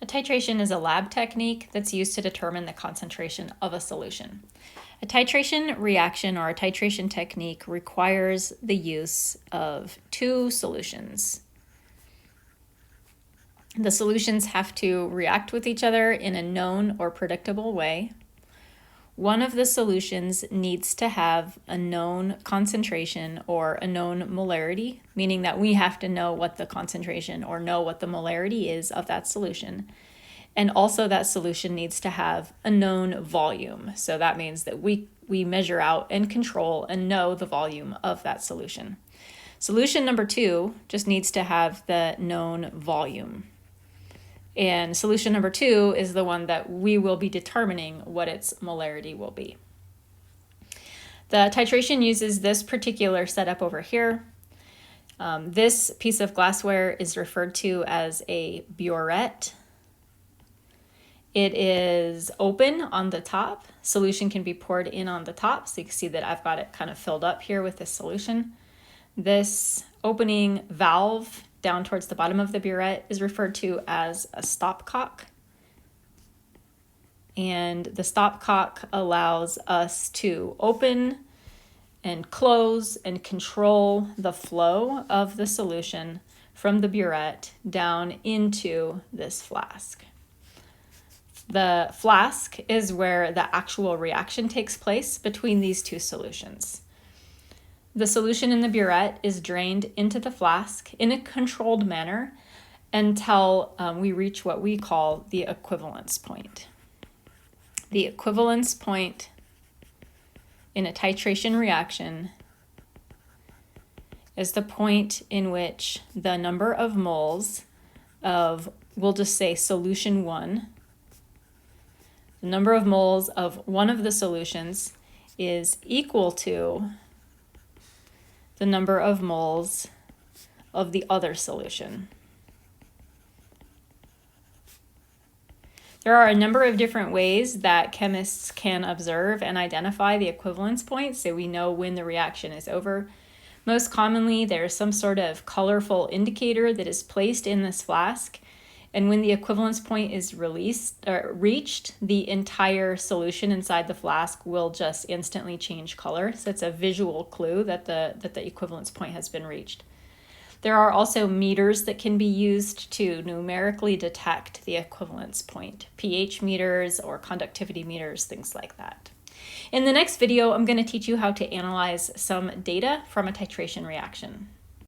A titration is a lab technique that's used to determine the concentration of a solution. A titration reaction or a titration technique requires the use of two solutions. The solutions have to react with each other in a known or predictable way. One of the solutions needs to have a known concentration or a known molarity, meaning that we have to know what the concentration or know what the molarity is of that solution. And also that solution needs to have a known volume. So that means that we measure out and control and know the volume of that solution. Solution number 2 just needs to have the known volume. And solution number 2 is the one that we will be determining what its molarity will be. The titration uses this particular setup over here. This piece of glassware is referred to as a burette. It is open on the top. Solution can be poured in on the top. So you can see that I've got it kind of filled up here with this solution. This opening valve down towards the bottom of the burette is referred to as a stopcock. And the stopcock allows us to open and close and control the flow of the solution from the burette down into this flask. The flask is where the actual reaction takes place between these two solutions. The solution in the burette is drained into the flask in a controlled manner until we reach what we call the equivalence point. The equivalence point in a titration reaction is the point in which the number of moles of, we'll just say solution 1, the number of moles of one of the solutions is equal to the number of moles of the other solution. There are a number of different ways that chemists can observe and identify the equivalence point, so we know when the reaction is over. Most commonly, there's some sort of colorful indicator that is placed in this flask, and when the equivalence point is reached, the entire solution inside the flask will just instantly change color. So it's a visual clue that the equivalence point has been reached. There are also meters that can be used to numerically detect the equivalence point, pH meters or conductivity meters, things like that. In the next video, I'm going to teach you how to analyze some data from a titration reaction.